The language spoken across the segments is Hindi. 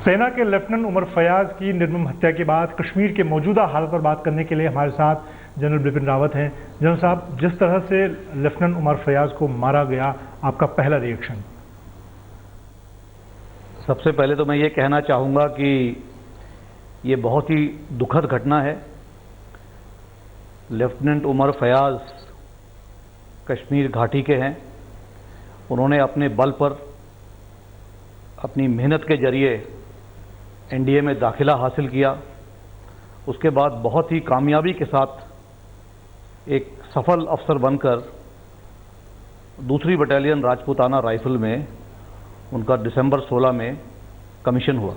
सेना के लेफ्टिनेंट उमर फयाज की निर्मम हत्या के बाद कश्मीर के मौजूदा हालत पर बात करने के लिए हमारे साथ जनरल बिपिन रावत हैं। जनरल साहब, जिस तरह से लेफ्टिनेंट उमर फयाज को मारा गया, आपका पहला रिएक्शन? सबसे पहले तो मैं ये कहना चाहूँगा कि ये बहुत ही दुखद घटना है। लेफ्टिनेंट उमर फयाज कश्मीर घाटी के हैं। उन्होंने अपने बल पर, अपनी मेहनत के जरिए एनडीए में दाखिला हासिल किया। उसके बाद बहुत ही कामयाबी के साथ एक सफल अफसर बनकर दूसरी बटालियन राजपूताना राइफल में उनका दिसंबर 16 में कमीशन हुआ।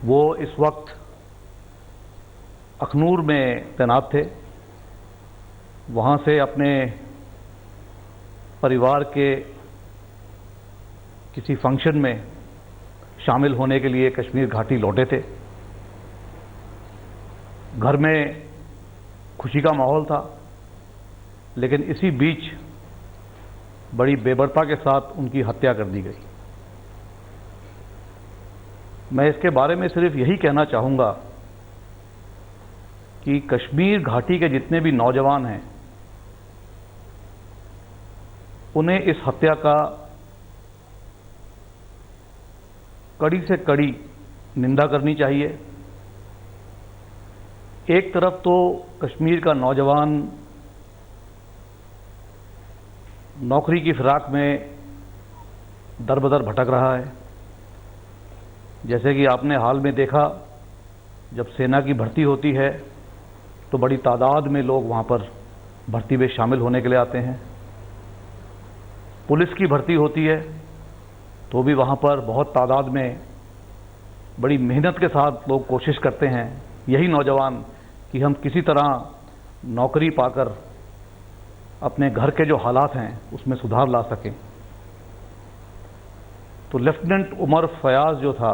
वो इस वक्त अखनूर में तैनात थे। वहाँ से अपने परिवार के किसी फंक्शन में शामिल होने के लिए कश्मीर घाटी लौटे थे। घर में खुशी का माहौल था, लेकिन इसी बीच बड़ी बेबरता के साथ उनकी हत्या कर दी गई। मैं इसके बारे में सिर्फ यही कहना चाहूँगा कि कश्मीर घाटी के जितने भी नौजवान हैं, उन्हें इस हत्या का कड़ी से कड़ी निंदा करनी चाहिए। एक तरफ तो कश्मीर का नौजवान नौकरी की फिराक में दर बदर भटक रहा है। जैसे कि आपने हाल में देखा, जब सेना की भर्ती होती है तो बड़ी तादाद में लोग वहाँ पर भर्ती में शामिल होने के लिए आते हैं। पुलिस की भर्ती होती है तो भी वहाँ पर बहुत तादाद में बड़ी मेहनत के साथ लोग कोशिश करते हैं, यही नौजवान, कि हम किसी तरह नौकरी पाकर अपने घर के जो हालात हैं उसमें सुधार ला सकें। तो लेफ्टिनेंट उमर फयाज जो था,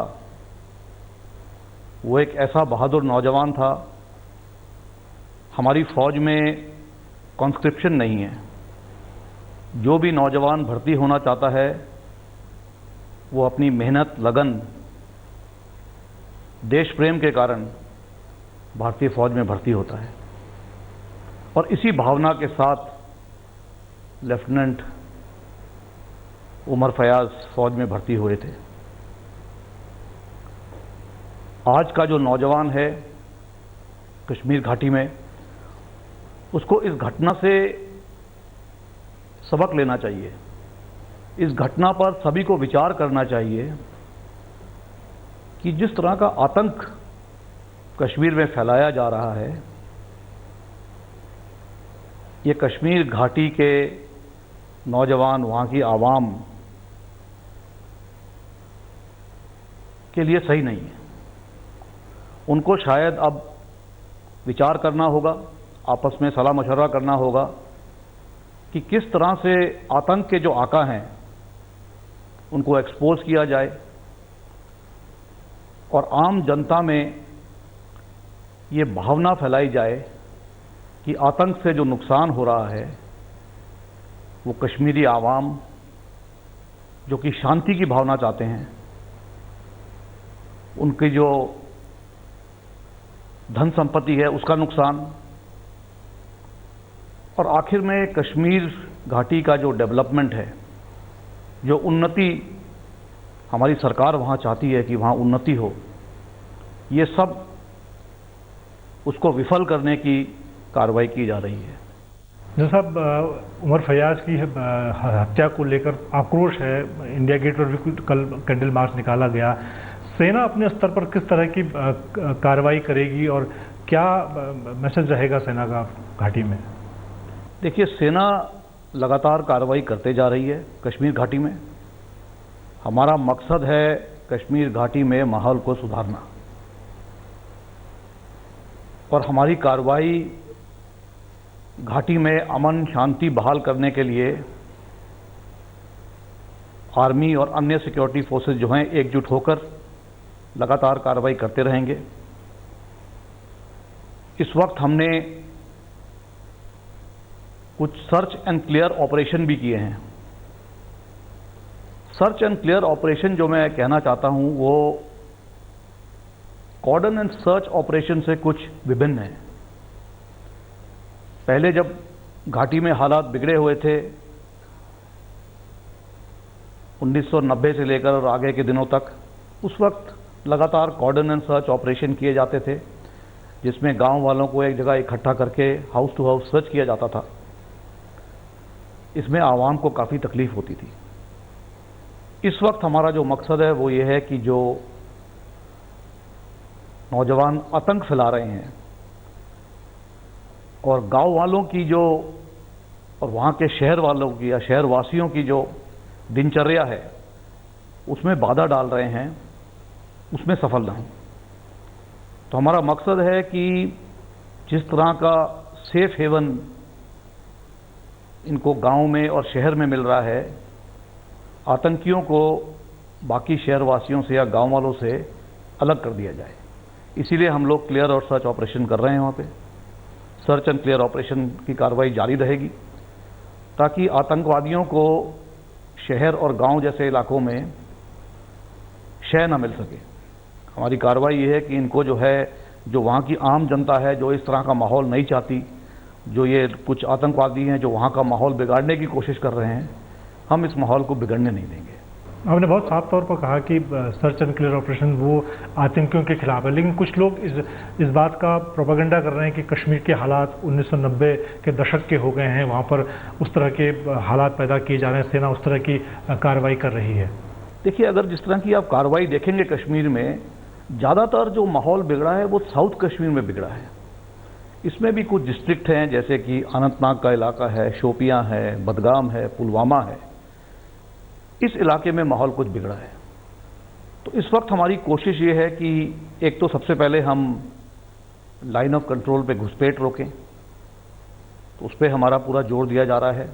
वो एक ऐसा बहादुर नौजवान था। हमारी फ़ौज में कॉन्स्क्रिप्शन नहीं है। जो भी नौजवान भर्ती होना चाहता है वो अपनी मेहनत, लगन, देश प्रेम के कारण भारतीय फ़ौज में भर्ती होता है। और इसी भावना के साथ लेफ्टिनेंट उमर फयाज फ़ौज में भर्ती हुए थे। आज का जो नौजवान है कश्मीर घाटी में, उसको इस घटना से सबक लेना चाहिए। इस घटना पर सभी को विचार करना चाहिए कि जिस तरह का आतंक कश्मीर में फैलाया जा रहा है, ये कश्मीर घाटी के नौजवान, वहाँ की आवाम के लिए सही नहीं है। उनको शायद अब विचार करना होगा, आपस में सलाह मशवरा करना होगा कि किस तरह से आतंक के जो आका हैं उनको एक्सपोज किया जाए और आम जनता में ये भावना फैलाई जाए कि आतंक से जो नुकसान हो रहा है वो कश्मीरी आवाम, जो कि शांति की भावना चाहते हैं, उनकी जो धन संपत्ति है उसका नुकसान, और आखिर में कश्मीर घाटी का जो डेवलपमेंट है, जो उन्नति हमारी सरकार वहाँ चाहती है कि वहाँ उन्नति हो, ये सब उसको विफल करने की कार्रवाई की जा रही है। जनरल साहब, उमर फयाज की हत्या को लेकर आक्रोश है। इंडिया गेट पर भी कल कैंडल मार्च निकाला गया। सेना अपने स्तर पर किस तरह की कार्रवाई करेगी और क्या मैसेज रहेगा सेना का घाटी में? देखिए, सेना लगातार कार्रवाई करते जा रही है कश्मीर घाटी में। हमारा मकसद है कश्मीर घाटी में माहौल को सुधारना, और हमारी कार्रवाई घाटी में अमन शांति बहाल करने के लिए आर्मी और अन्य सिक्योरिटी फोर्सेस जो हैं एकजुट होकर लगातार कार्रवाई करते रहेंगे। इस वक्त हमने कुछ सर्च एंड क्लियर ऑपरेशन भी किए हैं। सर्च एंड क्लियर ऑपरेशन जो मैं कहना चाहता हूं वो कॉर्डन एंड सर्च ऑपरेशन से कुछ विभिन्न है। पहले जब घाटी में हालात बिगड़े हुए थे 1990 से लेकर और आगे के दिनों तक, उस वक्त लगातार कॉर्डन एंड सर्च ऑपरेशन किए जाते थे, जिसमें गांव वालों को एक जगह इकट्ठा करके हाउस टू हाउस सर्च किया जाता था। इसमें आवाम को काफ़ी तकलीफ होती थी। इस वक्त हमारा जो मकसद है वो ये है कि जो नौजवान आतंक फैला रहे हैं और गांव वालों की जो और वहाँ के शहर वालों की या शहर वासियों की जो दिनचर्या है उसमें बाधा डाल रहे हैं, उसमें सफल ना हों। तो हमारा मकसद है कि जिस तरह का सेफ हेवन इनको गांव में और शहर में मिल रहा है, आतंकियों को बाकी शहरवासियों से या गांव वालों से अलग कर दिया जाए। इसीलिए हम लोग क्लियर और सर्च ऑपरेशन कर रहे हैं। वहाँ पे सर्च एंड क्लियर ऑपरेशन की कार्रवाई जारी रहेगी ताकि आतंकवादियों को शहर और गांव जैसे इलाकों में शय न मिल सके। हमारी कार्रवाई ये है कि इनको जो है, जो वहाँ की आम जनता है जो इस तरह का माहौल नहीं चाहती, जो ये कुछ आतंकवादी हैं जो वहाँ का माहौल बिगाड़ने की कोशिश कर रहे हैं, हम इस माहौल को बिगड़ने नहीं देंगे। आपने बहुत साफ तौर पर कहा कि सर्च एंड क्लियर ऑपरेशन वो आतंकियों के खिलाफ है, लेकिन कुछ लोग इस बात का प्रोपेगेंडा कर रहे हैं कि कश्मीर के हालात 1990 के दशक के हो गए हैं, वहाँ पर उस तरह के हालात पैदा किए जा रहे हैं, सेना उस तरह की कार्रवाई कर रही है। देखिए, अगर जिस तरह की आप कार्रवाई देखेंगे कश्मीर में, ज़्यादातर जो माहौल बिगड़ा है वो साउथ कश्मीर में बिगड़ा है। इसमें भी कुछ डिस्ट्रिक्ट हैं जैसे कि अनंतनाग का इलाका है, शोपियां है, बदगाम है, पुलवामा है। इस इलाके में माहौल कुछ बिगड़ा है। तो इस वक्त हमारी कोशिश ये है कि एक तो सबसे पहले हम लाइन ऑफ कंट्रोल पे घुसपैठ रोकें, तो उस पर हमारा पूरा जोर दिया जा रहा है।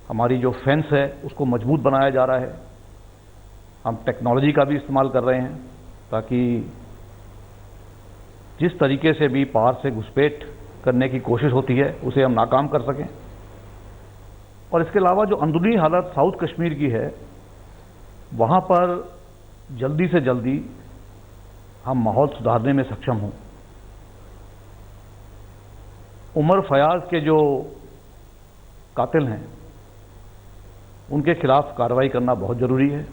हमारी जो फेंस है उसको मजबूत बनाया जा रहा है। हम टेक्नोलॉजी का भी इस्तेमाल कर रहे हैं ताकि जिस तरीके से भी पार से घुसपैठ करने की कोशिश होती है उसे हम नाकाम कर सकें। और इसके अलावा जो अंदरूनी हालत साउथ कश्मीर की है, वहाँ पर जल्दी से जल्दी हम माहौल सुधारने में सक्षम हों। उमर फयाज के जो कातिल हैं उनके खिलाफ कार्रवाई करना बहुत ज़रूरी है।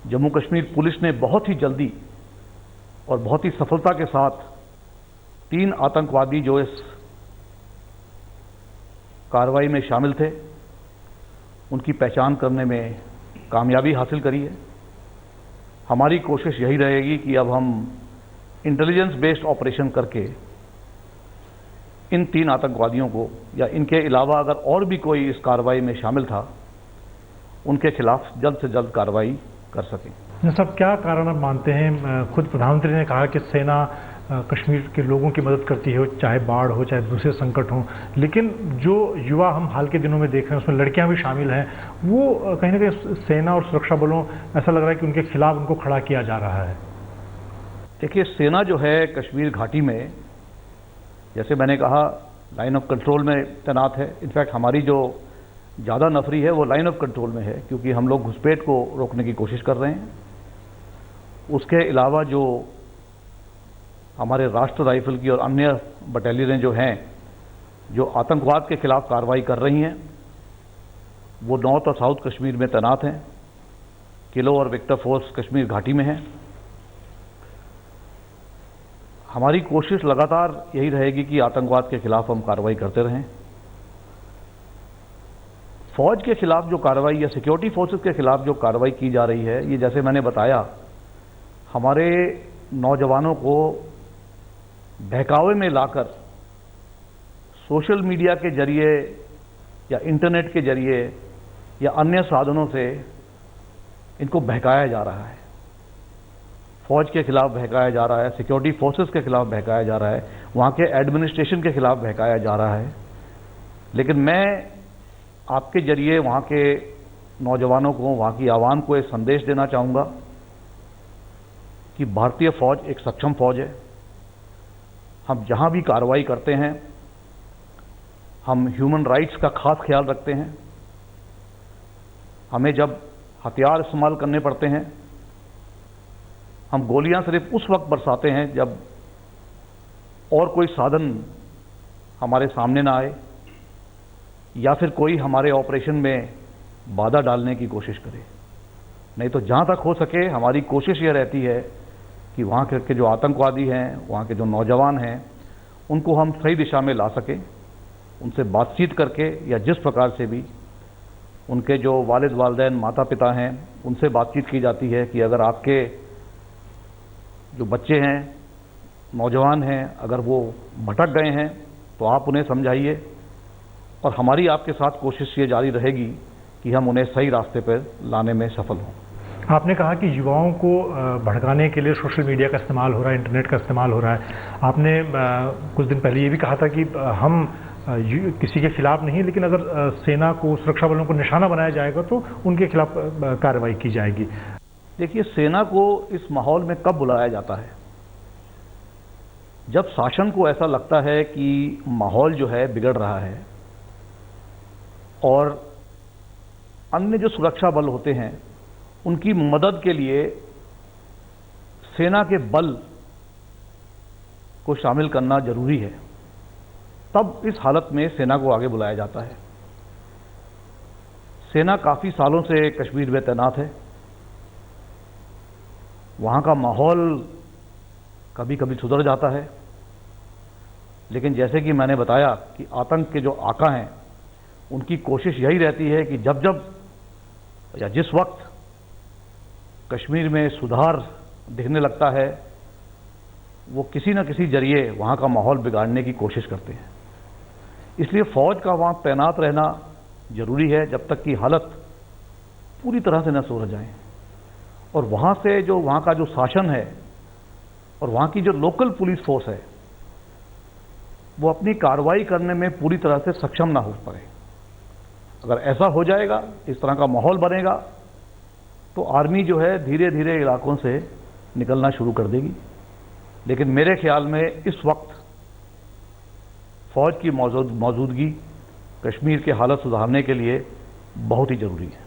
जम्मू कश्मीर पुलिस ने बहुत ही जल्दी और बहुत ही सफलता के साथ 3 आतंकवादी जो इस कार्रवाई में शामिल थे उनकी पहचान करने में कामयाबी हासिल करी है। हमारी कोशिश यही रहेगी कि अब हम इंटेलिजेंस बेस्ड ऑपरेशन करके इन 3 आतंकवादियों को या इनके अलावा अगर और भी कोई इस कार्रवाई में शामिल था उनके खिलाफ जल्द से जल्द कार्रवाई कर सकें। सब क्या कारण आप मानते हैं? खुद प्रधानमंत्री ने कहा कि सेना कश्मीर के लोगों की मदद करती है, चाहे बाढ़ हो चाहे दूसरे संकट हो, लेकिन जो युवा हम हाल के दिनों में देख रहे हैं उसमें लड़कियां भी शामिल हैं, वो कहीं ना कहीं सेना और सुरक्षा बलों ऐसा लग रहा है कि उनके खिलाफ उनको खड़ा किया जा रहा है। देखिए, सेना जो है कश्मीर घाटी में, जैसे मैंने कहा, लाइन ऑफ कंट्रोल में तैनात है। इनफैक्ट हमारी जो ज़्यादा नफरी है वो लाइन ऑफ कंट्रोल में है क्योंकि हम लोग घुसपैठ को रोकने की कोशिश कर रहे हैं। उसके अलावा जो हमारे राष्ट्र राइफल की और अन्य बटालियनें जो हैं जो आतंकवाद के खिलाफ कार्रवाई कर रही हैं वो नॉर्थ और साउथ कश्मीर में तैनात हैं। किलो और विक्टर फोर्स कश्मीर घाटी में है। हमारी कोशिश लगातार यही रहेगी कि आतंकवाद के खिलाफ हम कार्रवाई करते रहें। फौज के खिलाफ जो कार्रवाई या सिक्योरिटी फोर्सेस के खिलाफ जो कार्रवाई की जा रही है, ये जैसे मैंने बताया, हमारे नौजवानों को बहकावे में लाकर सोशल मीडिया के जरिए या इंटरनेट के जरिए या अन्य साधनों से इनको बहकाया जा रहा है। फौज के खिलाफ बहकाया जा रहा है, सिक्योरिटी फोर्सेस के खिलाफ बहकाया जा रहा है, वहाँ के एडमिनिस्ट्रेशन के खिलाफ बहकाया जा रहा है। लेकिन मैं आपके जरिए वहाँ के नौजवानों को, वहाँ की आवाम को एक संदेश देना चाहूँगा कि भारतीय फौज एक सक्षम फौज है। हम जहाँ भी कार्रवाई करते हैं हम ह्यूमन राइट्स का खास ख्याल रखते हैं। हमें जब हथियार इस्तेमाल करने पड़ते हैं, हम गोलियां सिर्फ उस वक्त बरसाते हैं जब और कोई साधन हमारे सामने ना आए या फिर कोई हमारे ऑपरेशन में बाधा डालने की कोशिश करे। नहीं तो जहां तक हो सके हमारी कोशिश यह रहती है कि वहां के जो आतंकवादी हैं, वहां के जो नौजवान हैं, उनको हम सही दिशा में ला सकें, उनसे बातचीत करके या जिस प्रकार से भी उनके जो वालिद वालिदैन माता पिता हैं उनसे बातचीत की जाती है कि अगर आपके जो बच्चे हैं, नौजवान हैं, अगर वो भटक गए हैं तो आप उन्हें समझाइए और हमारी आपके साथ कोशिश ये जारी रहेगी कि हम उन्हें सही रास्ते पर लाने में सफल हों। आपने कहा कि युवाओं को भड़काने के लिए सोशल मीडिया का इस्तेमाल हो रहा है, इंटरनेट का इस्तेमाल हो रहा है। आपने कुछ दिन पहले ये भी कहा था कि हम किसी के खिलाफ नहीं, लेकिन अगर सेना को, सुरक्षा बलों को निशाना बनाया जाएगा तो उनके खिलाफ कार्रवाई की जाएगी। देखिए, सेना को इस माहौल में कब बुलाया जाता है? जब शासन को ऐसा लगता है कि माहौल जो है बिगड़ रहा है और अन्य जो सुरक्षा बल होते हैं उनकी मदद के लिए सेना के बल को शामिल करना जरूरी है, तब इस हालत में सेना को आगे बुलाया जाता है। सेना काफी सालों से कश्मीर में तैनात है। वहां का माहौल कभी कभी सुधर जाता है, लेकिन जैसे कि मैंने बताया कि आतंक के जो आका हैं उनकी कोशिश यही रहती है कि जब जब या जिस वक्त कश्मीर में सुधार दिखने लगता है वो किसी न किसी जरिए वहां का माहौल बिगाड़ने की कोशिश करते हैं। इसलिए फौज का वहां तैनात रहना जरूरी है जब तक कि हालत पूरी तरह से न सुधर जाए और वहां से जो वहां का जो शासन है और वहां की जो लोकल पुलिस फोर्स है वो अपनी कार्रवाई करने में पूरी तरह से सक्षम ना हो पाए। अगर ऐसा हो जाएगा, इस तरह का माहौल बनेगा, तो आर्मी जो है धीरे धीरे इलाकों से निकलना शुरू कर देगी। लेकिन मेरे ख्याल में इस वक्त फौज की मौजूदगी कश्मीर की हालत सुधारने के लिए बहुत ही जरूरी है।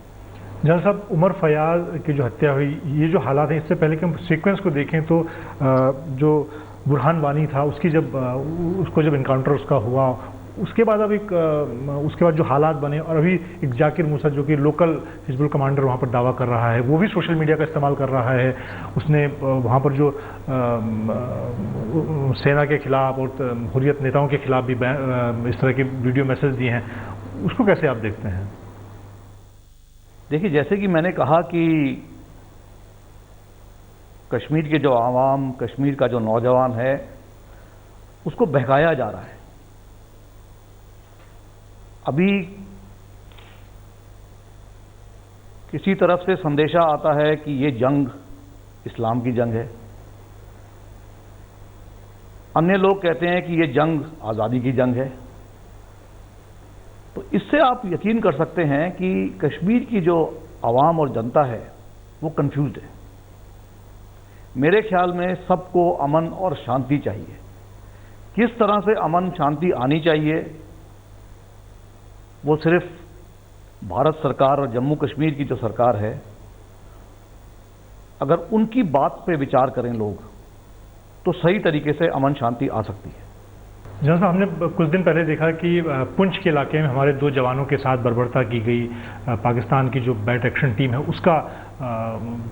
जनरल साहब, उमर फयाज की जो हत्या हुई, ये जो हालात हैं, इससे पहले कि हम सीक्वेंस को देखें तो जो बुरहान वानी था उसको जब इनकाउंटर उसका हुआ, उसके बाद उसके बाद जो हालात बने और अभी एक जाकिर मूसा जो कि लोकल हिजबुल कमांडर वहाँ पर दावा कर रहा है, वो भी सोशल मीडिया का इस्तेमाल कर रहा है। उसने वहाँ पर जो सेना के खिलाफ और हुर्रियत नेताओं के खिलाफ भी इस तरह के वीडियो मैसेज दिए हैं, उसको कैसे आप देखते हैं? देखिए, जैसे कि मैंने कहा कि कश्मीर के जो आवाम, कश्मीर का जो नौजवान है, उसको बहकाया जा रहा है। अभी किसी तरफ से संदेशा आता है कि ये जंग इस्लाम की जंग है, अन्य लोग कहते हैं कि ये जंग आज़ादी की जंग है। तो इससे आप यकीन कर सकते हैं कि कश्मीर की जो आवाम और जनता है वो कंफ्यूज्ड है। मेरे ख्याल में सबको अमन और शांति चाहिए। किस तरह से अमन शांति आनी चाहिए वो सिर्फ भारत सरकार और जम्मू कश्मीर की जो सरकार है, अगर उनकी बात पे विचार करें लोग, तो सही तरीके से अमन शांति आ सकती है। जनरल साहब, हमने कुछ दिन पहले देखा कि पुंछ के इलाके में हमारे 2 जवानों के साथ बर्बरता की गई। पाकिस्तान की जो बैट एक्शन टीम है उसका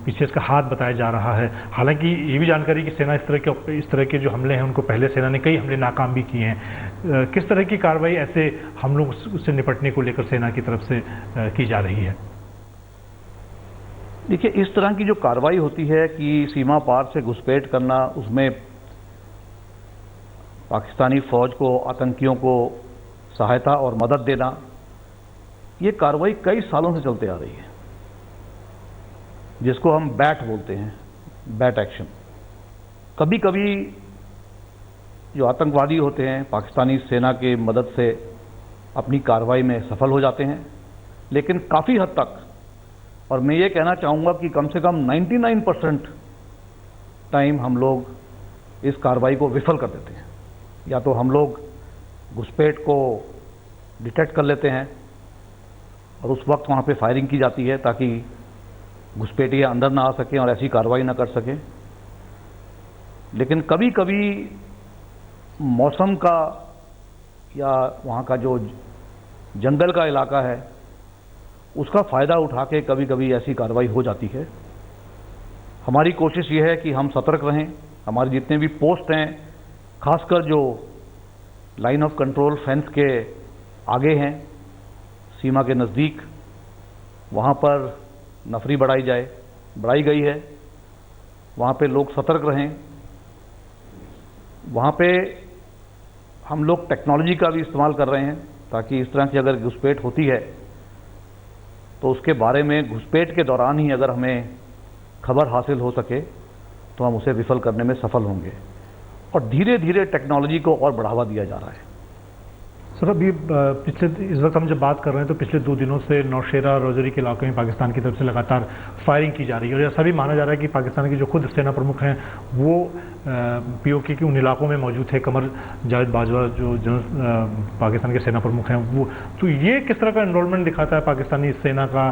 पीछे इसका हाथ बताया जा रहा है। हालांकि ये भी जानकारी कि सेना इस तरह के जो हमले हैं उनको पहले सेना ने कई हमले नाकाम भी किए हैं। किस तरह की कार्रवाई ऐसे हमलों से निपटने को लेकर सेना की तरफ से की जा रही है? देखिए, इस तरह की जो कार्रवाई होती है कि सीमा पार से घुसपैठ करना, उसमें पाकिस्तानी फौज को, आतंकियों को सहायता और मदद देना, ये कार्रवाई कई सालों से चलते आ रही है, जिसको हम बैट बोलते हैं, बैट एक्शन। कभी कभी जो आतंकवादी होते हैं पाकिस्तानी सेना की मदद से अपनी कार्रवाई में सफल हो जाते हैं, लेकिन काफ़ी हद तक, और मैं ये कहना चाहूँगा कि कम से कम 99% टाइम हम लोग इस कार्रवाई को विफल कर देते हैं। या तो हम लोग घुसपैठ को डिटेक्ट कर लेते हैं और उस वक्त वहाँ पे फायरिंग की जाती है ताकि घुसपैठिए अंदर ना आ सकें और ऐसी कार्रवाई ना कर सकें। लेकिन कभी कभी मौसम का या वहाँ का जो जंगल का इलाका है उसका फ़ायदा उठा के कभी कभी ऐसी कार्रवाई हो जाती है। हमारी कोशिश ये है कि हम सतर्क रहें। हमारे जितने भी पोस्ट हैं, खासकर जो लाइन ऑफ कंट्रोल फेंस के आगे हैं, सीमा के नज़दीक, वहाँ पर नफरी बढ़ाई गई है। वहाँ पे लोग सतर्क रहें। वहाँ पे हम लोग टेक्नोलॉजी का भी इस्तेमाल कर रहे हैं ताकि इस तरह की अगर घुसपैठ होती है तो उसके बारे में घुसपैठ के दौरान ही अगर हमें खबर हासिल हो सके तो हम उसे विफल करने में सफल होंगे। और धीरे धीरे टेक्नोलॉजी को और बढ़ावा दिया जा रहा है। सर, अभी इस वक्त हम जब बात कर रहे हैं तो पिछले 2 दिनों से नौशेरा रजौरी के इलाके में पाकिस्तान की तरफ से लगातार फायरिंग की जा रही है और ऐसा भी माना जा रहा है कि पाकिस्तान की जो खुद सेना प्रमुख हैं वो पीओके के उन इलाकों में मौजूद थे। कमर जावेद बाजवा जो पाकिस्तान के सेना प्रमुख हैं वो, तो ये किस तरह का एनरोलमेंट दिखाता है पाकिस्तानी सेना का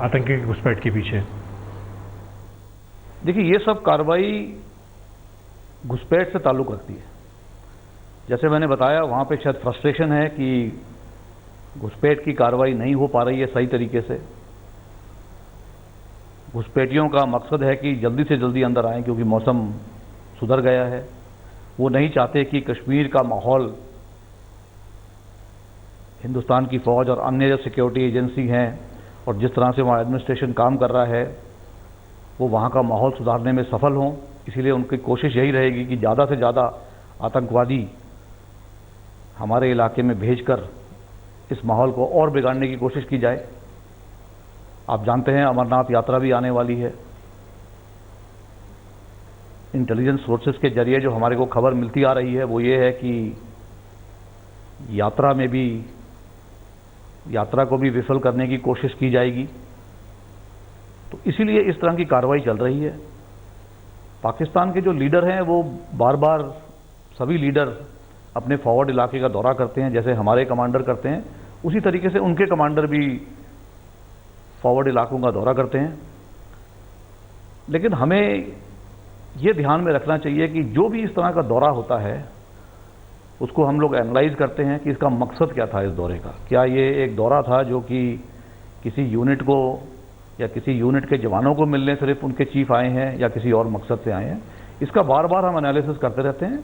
आतंकी घुसपैठ के पीछे? देखिए, ये सब कार्रवाई घुसपैठ से ताल्लुक़ रखती है। जैसे मैंने बताया, वहाँ पे शायद फ्रस्ट्रेशन है कि घुसपैठ की कार्रवाई नहीं हो पा रही है सही तरीके से। घुसपैठियों का मकसद है कि जल्दी से जल्दी अंदर आएं क्योंकि मौसम सुधर गया है। वो नहीं चाहते कि कश्मीर का माहौल हिंदुस्तान की फ़ौज और अन्य जो सिक्योरिटी एजेंसी हैं और जिस तरह से वहाँ एडमिनिस्ट्रेशन काम कर रहा है वो वहाँ का माहौल सुधारने में सफल हों। इसीलिए उनकी कोशिश यही रहेगी कि ज़्यादा से ज़्यादा आतंकवादी हमारे इलाके में भेजकर इस माहौल को और बिगाड़ने की कोशिश की जाए। आप जानते हैं अमरनाथ यात्रा भी आने वाली है। इंटेलिजेंस सोर्सेज के जरिए जो हमारे को खबर मिलती आ रही है वो ये है कि यात्रा को भी विफल करने की कोशिश की जाएगी। तो इसीलिए इस तरह की कार्रवाई चल रही है। पाकिस्तान के जो लीडर हैं वो बार बार, सभी लीडर अपने फॉरवर्ड इलाके का दौरा करते हैं, जैसे हमारे कमांडर करते हैं उसी तरीके से उनके कमांडर भी फॉरवर्ड इलाकों का दौरा करते हैं। लेकिन हमें ये ध्यान में रखना चाहिए कि जो भी इस तरह का दौरा होता है उसको हम लोग एनालाइज करते हैं कि इसका मकसद क्या था इस दौरे का। क्या ये एक दौरा था जो कि किसी यूनिट को या किसी यूनिट के जवानों को मिलने सिर्फ उनके चीफ आए हैं या किसी और मकसद से आए हैं? इसका बार बार हम एनालिसिस करते रहते हैं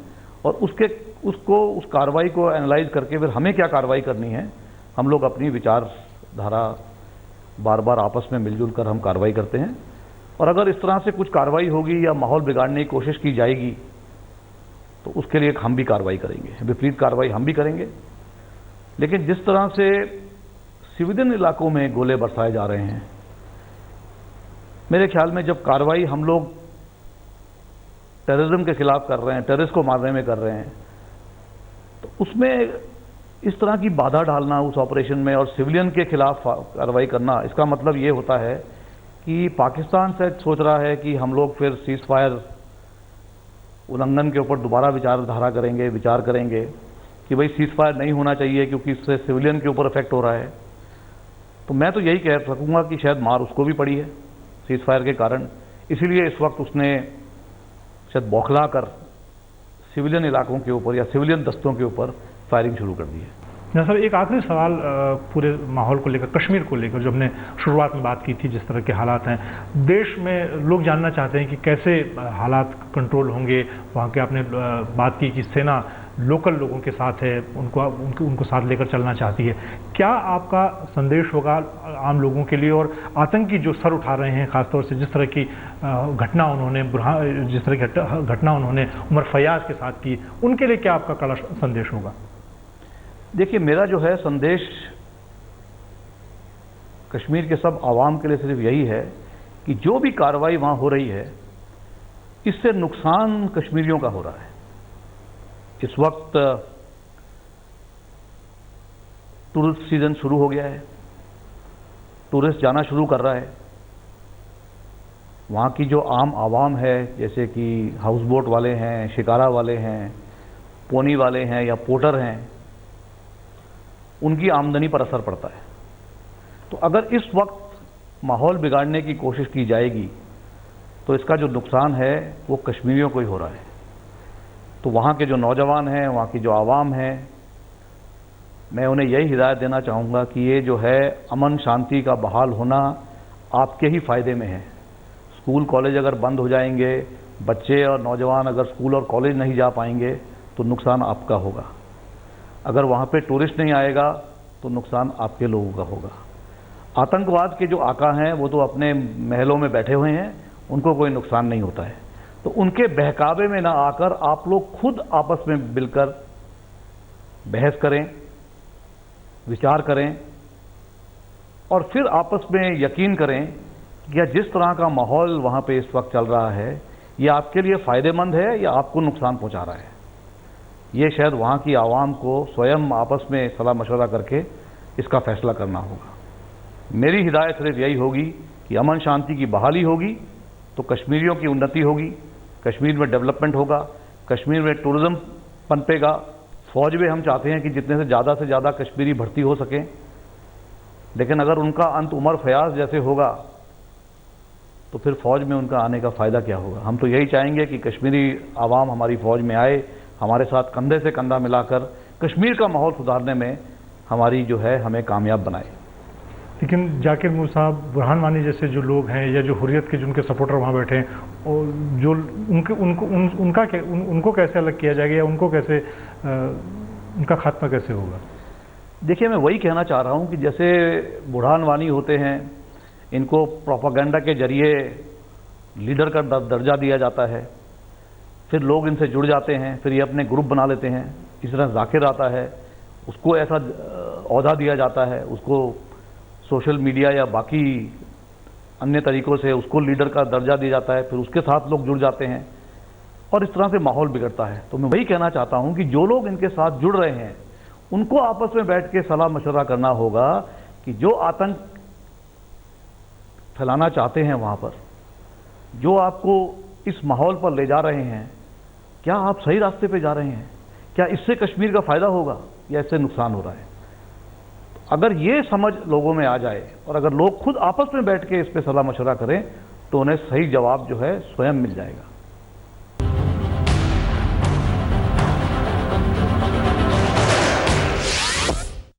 और उस कार्रवाई को एनालाइज करके फिर हमें क्या कार्रवाई करनी है हम लोग अपनी विचारधारा बार बार आपस में मिलजुल कर हम कार्रवाई करते हैं। और अगर इस तरह से कुछ कार्रवाई होगी या माहौल बिगाड़ने की कोशिश की जाएगी तो उसके लिए हम भी कार्रवाई करेंगे, विपरीत कार्रवाई हम भी करेंगे। लेकिन जिस तरह से सिविलियन इलाकों में गोले बरसाए जा रहे हैं, मेरे ख्याल में जब कार्रवाई हम लोग टेररिज्म के खिलाफ कर रहे हैं, टेररिस्ट को मारने में कर रहे हैं, तो उसमें इस तरह की बाधा डालना उस ऑपरेशन में और सिविलियन के खिलाफ कार्रवाई करना, इसका मतलब ये होता है कि पाकिस्तान से सोच रहा है कि हम लोग फिर सीज फायर उल्लंघन के ऊपर दोबारा विचार करेंगे कि भाई सीज फायर नहीं होना चाहिए क्योंकि इससे सिविलियन के ऊपर इफेक्ट हो रहा है। तो मैं तो यही कह सकूंगा कि शायद मार उसको भी पड़ी है सीज फायर के कारण, इसीलिए इस वक्त उसने शायद बौखला कर सिविलियन इलाकों के ऊपर या सिविलियन दस्तों के ऊपर फायरिंग शुरू कर दी है। सर, एक आखिरी सवाल पूरे माहौल को लेकर, कश्मीर को लेकर, जो हमने शुरुआत में बात की थी, जिस तरह के हालात हैं देश में, लोग जानना चाहते हैं कि कैसे हालात कंट्रोल होंगे वहाँ के। आपने बात की कि सेना लोकल लोगों के साथ है, उनको साथ लेकर चलना चाहती है। क्या आपका संदेश होगा आम लोगों के लिए और आतंकी जो सर उठा रहे हैं, खासतौर से जिस तरह की घटना उन्होंने उमर फयाज के साथ की, उनके लिए क्या आपका कड़ा संदेश होगा? देखिए, मेरा जो है संदेश कश्मीर के सब आवाम के लिए सिर्फ यही है कि जो भी कार्रवाई वहाँ हो रही है इससे नुकसान कश्मीरियों का हो रहा है। इस वक्त टूरिस्ट सीजन शुरू हो गया है, टूरिस्ट जाना शुरू कर रहा है। वहाँ की जो आम आवाम है, जैसे कि हाउस बोट वाले हैं, शिकारा वाले हैं, पोनी वाले हैं या पोर्टर हैं, उनकी आमदनी पर असर पड़ता है। तो अगर इस वक्त माहौल बिगाड़ने की कोशिश की जाएगी तो इसका जो नुकसान है वो कश्मीरियों को ही हो रहा है। तो वहाँ के जो नौजवान हैं, वहाँ की जो आवाम है, मैं उन्हें यही हिदायत देना चाहूँगा कि ये जो है अमन शांति का बहाल होना आपके ही फ़ायदे में है। स्कूल कॉलेज अगर बंद हो जाएंगे, बच्चे और नौजवान अगर स्कूल और कॉलेज नहीं जा पाएंगे तो नुकसान आपका होगा। अगर वहाँ पे टूरिस्ट नहीं आएगा तो नुकसान आपके लोगों का होगा। आतंकवाद के जो आका हैं वो तो अपने महलों में बैठे हुए हैं, उनको कोई नुकसान नहीं होता है। तो उनके बहकावे में ना आकर आप लोग खुद आपस में मिलकर बहस करें, विचार करें और फिर आपस में यकीन करें कि या जिस तरह का माहौल वहाँ पे इस वक्त चल रहा है ये आपके लिए फ़ायदेमंद है या आपको नुकसान पहुँचा रहा है। ये शायद वहाँ की आवाम को स्वयं आपस में सलाह मशवरा करके इसका फैसला करना होगा। मेरी हिदायत सिर्फ यही होगी कि अमन शांति की बहाली होगी तो कश्मीरियों की उन्नति होगी, कश्मीर में डेवलपमेंट होगा, कश्मीर में टूरिज़्म पनपेगा। फ़ौज में हम चाहते हैं कि जितने से ज़्यादा कश्मीरी भर्ती हो सकें, लेकिन अगर उनका अंत उमर फयाज जैसे होगा तो फिर फ़ौज में उनका आने का फ़ायदा क्या होगा। हम तो यही चाहेंगे कि कश्मीरी आवाम हमारी फ़ौज में आए, हमारे साथ कंधे से कंधा मिलाकर कश्मीर का माहौल सुधारने में हमारी जो है हमें कामयाब बनाए। लेकिन जाकिर मूसा, बुरहान वानी जैसे जो लोग हैं या जो हुर्रियत के जिनके सपोर्टर वहाँ बैठे हैं, और जो उनको कैसे अलग किया जाएगा या उनको कैसे उनका खात्मा कैसे होगा? देखिए, मैं वही कहना चाह रहा हूँ कि जैसे बुरहान वानी होते हैं, इनको प्रोपागेंडा के जरिए लीडर का दर्जा दिया जाता है, फिर लोग इनसे जुड़ जाते हैं, फिर ये अपने ग्रुप बना लेते हैं। इस तरह जाकिर आता है, उसको ऐसा ओहदा दिया जाता है, उसको सोशल मीडिया या बाकी अन्य तरीक़ों से उसको लीडर का दर्जा दिया जाता है, फिर उसके साथ लोग जुड़ जाते हैं और इस तरह से माहौल बिगड़ता है। तो मैं वही कहना चाहता हूं कि जो लोग इनके साथ जुड़ रहे हैं उनको आपस में बैठ के सलाह मशवरा करना होगा कि जो आतंक फैलाना चाहते हैं वहाँ पर, जो आपको इस माहौल पर ले जा रहे हैं, क्या आप सही रास्ते पे जा रहे हैं? क्या इससे कश्मीर का फ़ायदा होगा या इससे नुकसान हो रहा है? अगर ये समझ लोगों में आ जाए और अगर लोग खुद आपस में बैठ के इस पे सलाह मशवरा करें तो उन्हें सही जवाब जो है स्वयं मिल जाएगा।